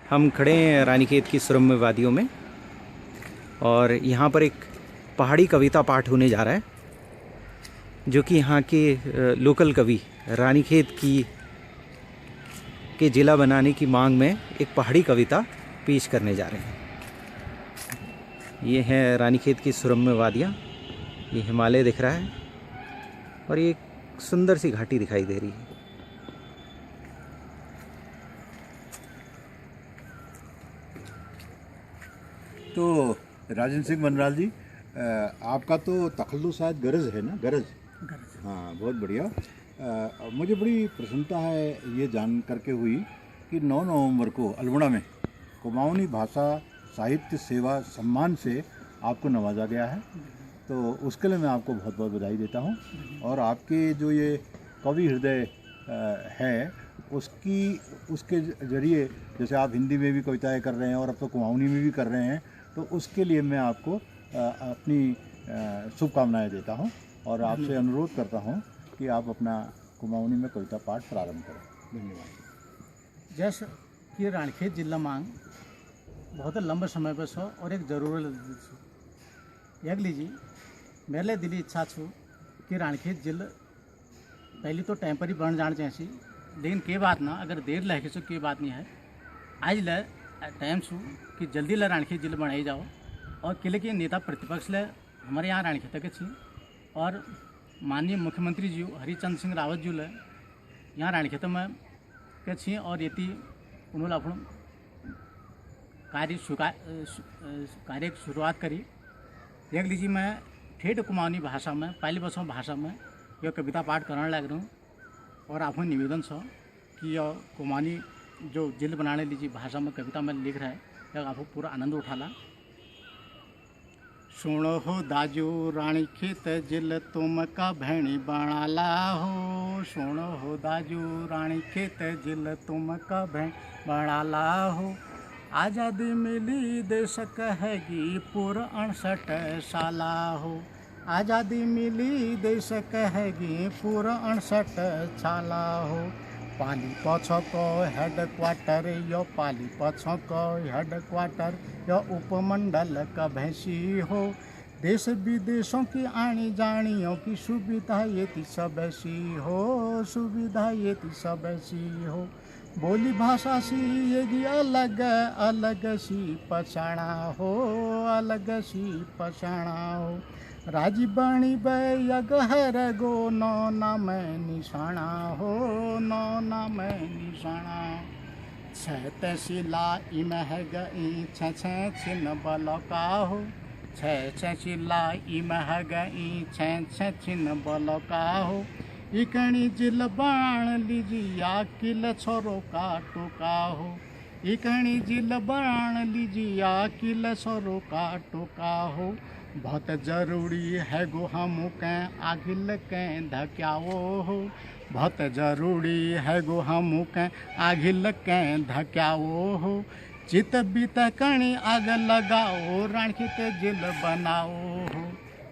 हम खड़े हैं रानीखेत की सुरम्य वादियों में और यहाँ पर एक पहाड़ी कविता पाठ होने जा रहा है जो कि यहाँ के लोकल कवि रानीखेत के ज़िला बनाने की मांग में एक पहाड़ी कविता पेश करने जा रहे हैं। ये है रानीखेत की सुरम्य वादियाँ, ये हिमालय दिख रहा है और ये एक सुंदर सी घाटी दिखाई दे रही है। तो राजेंद्र सिंह मनराल जी, आपका तो तखल्लुस शायद गरज है ना? गरज। हाँ, बहुत बढ़िया। मुझे बड़ी प्रसन्नता है ये जान करके हुई कि 9 नवंबर को अल्मोड़ा में कुमाऊनी भाषा साहित्य सेवा सम्मान से आपको नवाजा गया है। तो उसके लिए मैं आपको बहुत बहुत बधाई देता हूँ। और आपके जो ये कवि हृदय है उसके जरिए, जैसे आप हिंदी में भी कविताएं कर रहे हैं और अब तो कुमाऊनी में भी कर रहे हैं, तो उसके लिए मैं आपको अपनी शुभकामनाएं देता हूं और आपसे अनुरोध करता हूं कि आप अपना कुमाऊनी में कविता पाठ प्रारंभ करें। धन्यवाद। जैसे कि रानीखेत जिला मांग बहुत लंबे समय पर छो और एक जरूरी एक लीजिए मेरे लिए दिली इच्छा छो कि रानीखेत जिला पहले तो टेम्परी बन जाना चाहिए, लेकिन के बात ना अगर देर लगे सो के बात नहीं है। आज ल टाइम छू कि जल्दी ल रानीखेत जिला बनाई जाओ और किले के नेता प्रतिपक्ष ले हमारे यहाँ रानीखेत के छी और माननीय मुख्यमंत्री जी हरिचंद सिंह रावत जी ले यहाँ रानीखेत में के छी और यति उन्होंने अपन कार्य की शुरुआत करी। देख लीजिए, मैं ठेठ कुमाऊनी भाषा में पहली बसों भाषा में यह कविता पाठ करने लग रहा हूँ और आपको निवेदन छो कि यह कुमाऊनी जो जिल बनाने लीजिए भाषा में कविता में लिख रहा है, यह आपको पूरा आनंद उठाला। सुनो हो दाजू रानीखेत जिल तुम का भैणी बनाला हो, सुनो हो दाजू रानीखेत जिल तुम का भैण बनाला हो। आज़ादी मिली देश कहेगी पूरा 68 साला हो, आज़ादी मिली देश कहेगी पूरा 68 साला हो। पाली पछो को हेडक्वार्टर यो, पाली पछो को हेडक्वार्टर यो उपमंडल का भैंसी हो। देश विदेशों की आनी जानियों की सुविधा ये थी सब ऐसी हो, सुविधा ये थी सब ऐसी हो। बोली भाषा सी ये अलग अलग सी पछाणा हो, अलग सी पछाणा हो। राजी बणी बहर गो नो नाम निशाना हो, नो नाम निशाना। छह तहसीला इमह गई छह छिन्न बलका हो, छह सिला इमह गई छह छिन्न बलका हो। इकणी जिल बाण लीजिया किल छोरो का टोका हो, इकणी जिल बाण लीजिया किल छोरो का टोका हो। बहुत जरूरी है गो हम कैं आगिल कैं धक्याओ हो, बहुत जरूरी है गो हम कैं आगिल कैं धक्याओ हो। चित बीत कणी आग लगाओ रानीखेत जिल बनाओ हो,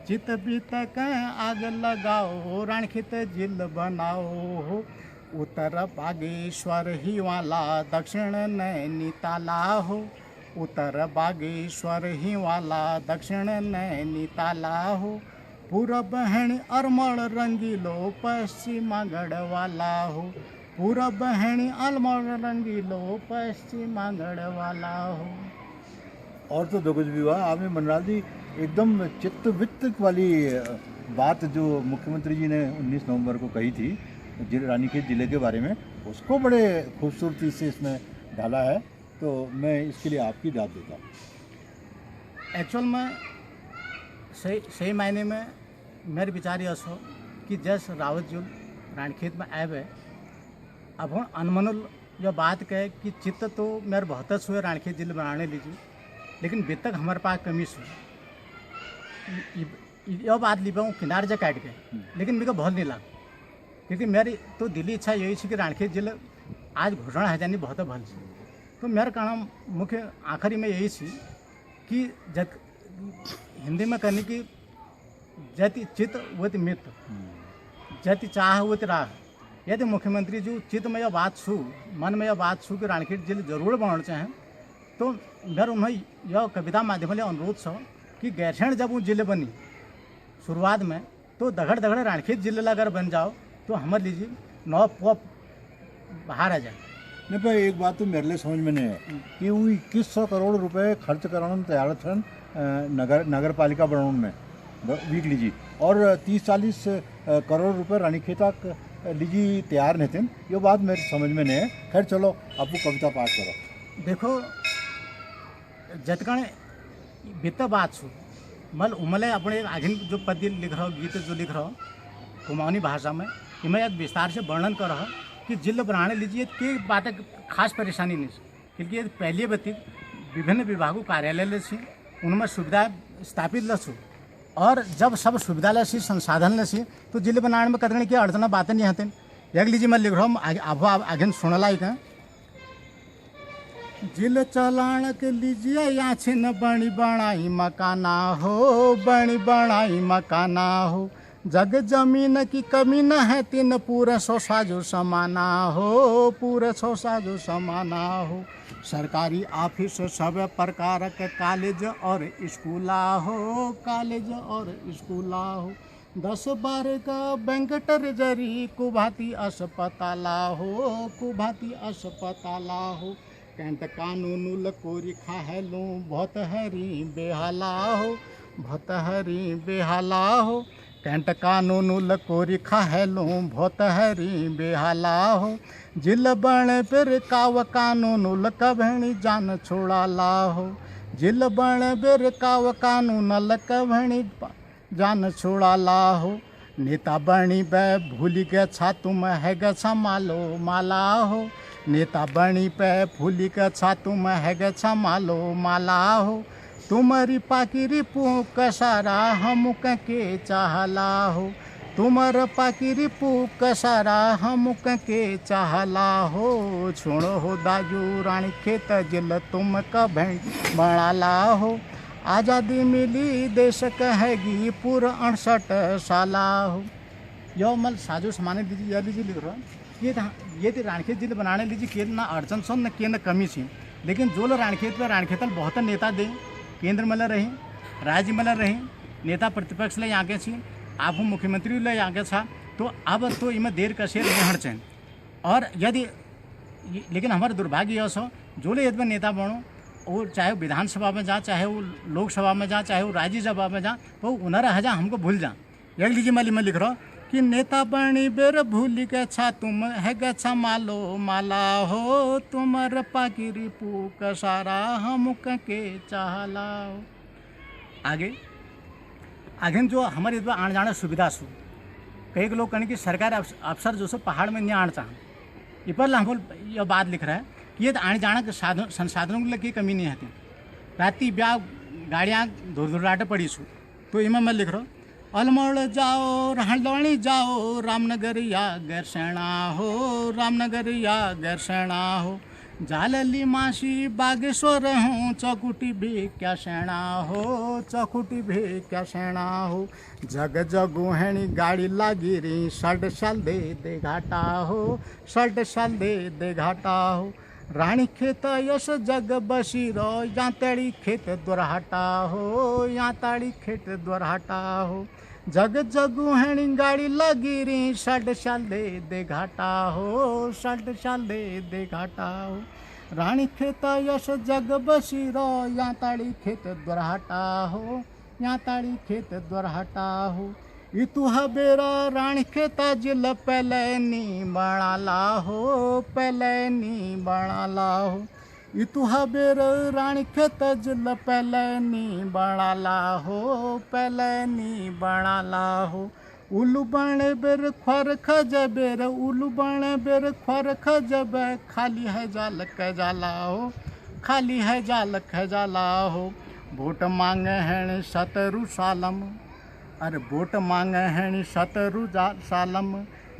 चित बीत कैं आग लगाओ रानीखेत जिल बनाओ हो। उत्तर बागेश्वर ही वाला दक्षिण नैनीताला हो, उत्तर बागेश्वर ही वाला दक्षिण नैनीताला हो। पूरब बहन अरमल रंगीलो पश्चिमा गढ़वाला हो, पूरब बहन अरमल रंगीलो पश्चिमा गढ़वाला हो। और तो दो कुछ भी हुआ आपने मनराल जी, एकदम चित्तवित्त वाली बात जो मुख्यमंत्री जी ने 19 नवंबर को कही थी रानीखेत जिले के बारे में, उसको बड़े खूबसूरती से इसमें डाला है। तो मैं इसके लिए आपकी दाद देता हूँ। एक्चुअल में सही मायने में मेरे विचार यह हो कि जैसे रावत जी रानीखेत में आए अब हम अनमनुल यह बात कहे कि चित्त तो मेरे बहुत हुए रानीखेत जिले बनाने लीजिए, लेकिन अभी तक हमारे पास कमी से यह बात लिपा हूँ किनारे जा काट गए, लेकिन मेरे को बहुत नहीं लगा क्योंकि मेरी तो दिली इच्छा यही थी कि रानीखेत जिले आज घोषणा है जानी बहुत भल से। तो मेरा कहना मुख्य आखिरी में यही थी कि जब हिंदी में कहने की जति चित्त वति मित, जति चाह वति राह। यदि मुख्यमंत्री जी चित्त में यह बात छू, मन में यह बात छू कि रानीखेत जिले जरूर बनाना चाहें, तो घर उन्हें यह कविता माध्यम अनुरोध छ कि गैरसैंण जब वो जिले बनी शुरुआत में तो दगड़ दगड़ रानीखेत जिले अगर बन जाओ तो हमारे लीजिए 9 पॉप बाहर आ जाए। नहीं पर एक बात तो मेरे लिए समझ में नहीं है कि वो 2100 करोड़ रुपए खर्च कराने तैयार थे नगर पालिका बनाने में वीक लीजिए और 30-40 करोड़ रुपए रानीखेत तक लीजिए तैयार नहीं थे। ये बात मेरे समझ में नहीं है। खैर चलो आपको कविता पाठ करो। देखो जतकण बीत बात छू मल उमले अपने आगे जो पद्य लिख रहा हो गीत जो लिख रहा हो कुमाऊनी भाषा में कि मैं एक विस्तार से वर्णन कर रहा कि जिले बनाने लीजिए कि बात खास परेशानी नहीं क्योंकि पहले बती विभिन्न विभागों कार्यालय लसी उनमें सुविधा स्थापित लसू और जब सब सुविधा लसी संसाधन लसी तो जिले बनाने में कतने की अड़चना बातें नहीं आते। एक लीजिए मैं लिख रहा हूँ आगे सुनला ही कहें जिल चलाण के लीजिए यहाँ छिन बणी बनाई मकाना हो बणी बनाई मकाना हो जग जमीन की कमी न है तीन पूरे सो साजो समाना हो पूरे सो साजो समाना हो सरकारी ऑफिस सब प्रकार के कॉलेज और स्कूला हो कॉलेज और स्कूला हो 10-12 का बैंक ट्रेजरी कुभाती अस्पताला हो कुभाती अस्पताला हो कैंट कानून कोरी खाहलो बहुत हरी बेहाला हो बहुत हरी बेहाला हो कैंट कानून कोरी खाहलो बहुत हरी बेहाला हो जिल बण बिर काव कानून कभणी जान छोड़ाला हो जिल बण बिर काव कानून कभणी जान छोड़ाला हो नेता बणी बै भूल गे छा तुम है गे मालो माला हो नेता बणी पे फूली का छा तुम है गे मालो माला हो तुम्हारी पाकिरी पूक सारा हम के चाहला हो तुम्हार पाकिरी पूक सारा हम के चाहला हो छोड़ो हो दाजू रानीखेत जिल तुम कभें बनाला हो आज़ादी मिली देश कहेगी पूरा 68 साला हो। यो मल साजो सामान लीजिए यह लीजिए लिख रहा ये थी रानीखेत जिले बनाने लीजिए केंद्र ना अड़चन सो न केंद्र कमी सी लेकिन जो लोग रानीखेत पर रानीखेत बहुत नेता दे केंद्र में रहे राज्य में रहे नेता प्रतिपक्ष ले आगे छी आप मुख्यमंत्री ले आगे छा तो अब तो इमें देर कसे नहीं हड़चें और यदि लेकिन हमारे दुर्भाग्य यह सो जो ले यदि नेता बनो वो चाहे विधानसभा में जा चाहे वो लोकसभा में जा चाहे वो राज्यसभा में जा तो उन्हें रह जा हमको भूल जा। एक लीजिए मैं लिख रहा हूँ कि नेता बनी बेर भूल के छा तुम है गच्छा मालो माला हो तुम्हार पाकिरी पूक सारा हम के चाहला हो। आगे आगे जो हमारे इस आने जाने सुविधा सु कई लोग कहने की सरकार अफसर जो सो पहाड़ में नहीं आना चाह ये पर हम यह बात लिख रहा है कि ये आने जाने के संसाधनों की कमी नहीं आती राती ब्याह गाड़ियाँ धुरधुराटे पड़ी सु तो इमें मैं लिख रहा हूँ अलमोड़ जाओ हल्द्वानी जाओ रामनगर या गैरसैणा हो रामनगर या गैरसैणा हो जालली मासी बागेश्वर हूँ चौकुटी भी क्या सैणा हो चौकुटी भी क्या सैणा हो जग जगू हैनी गाड़ी लागी री 60 साल दे घाटा हो 60 साल दे घाटा हो रानीखेत यश जग बसी रो यहाँ ताड़ी खेत द्वारहाटा हो यहाँ ताड़ी खेत द्वारहाटा हो जग जगू हैनी गाड़ी लगी री 60 साल दे घाटा हो 60 साल दे घाटा हो रानीखेत यश जग बसी रो यहाँ ताड़ी खेत द्वारहाटा हो यहाँ ताड़ी खेत द्वारहाटा हो इतु बेरा रानीखेत जिल पहले नी बनाला हो पहले नी बनाला हो इतु बेर रानीखेत जिल पहले नी बनाला हो पहले नी बनाला हो उलू बण बेर खर खज बेर उलू बण बेर खर खज बे खाली है जाल क जाला हो खाली है जाल ख जाला हो वोट मांगे हैं 17 सालम अरे वोट मांगे हैं 17 सालम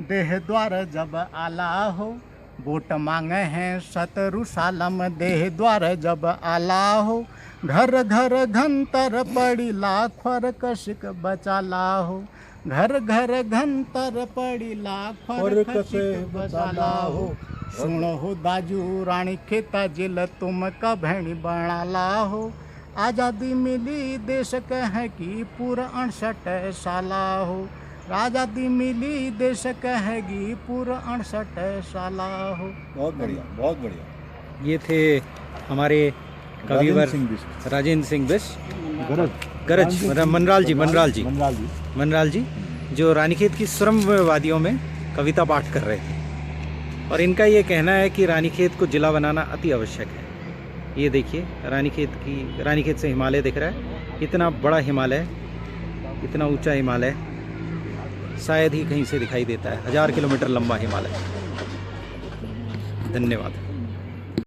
देह द्वार जब आला हो वोट मांगे हैं 17 सालम देह द्वार जब आला हो घर घर घंतर पड़ी लाखर कशिक बचाला हो घर घर घंतर पड़ी लाखर कशिक बचाला हो सुनो हो दाजू रानी खेत जिल तुम का भैणी बनाला हो आज़ादी मिली देश कह की पूरा 68 साला हो आज़ादी मिली देश कहेगी पूरा 68 साला हो। बहुत बढ़िया, बहुत बढ़िया। ये थे हमारे कविवर राजेंद्र सिंह बिष्ट, गरज मतलब मनराल जी जो रानीखेत की सुरम्य वादियों में कविता पाठ कर रहे थे। और इनका ये कहना है कि रानीखेत को जिला बनाना अति आवश्यक है। ये देखिए रानीखेत से हिमालय दिख रहा है, इतना बड़ा हिमालय, इतना ऊंचा हिमालय शायद ही कहीं से दिखाई देता है। 1000 किलोमीटर लंबा हिमालय। धन्यवाद।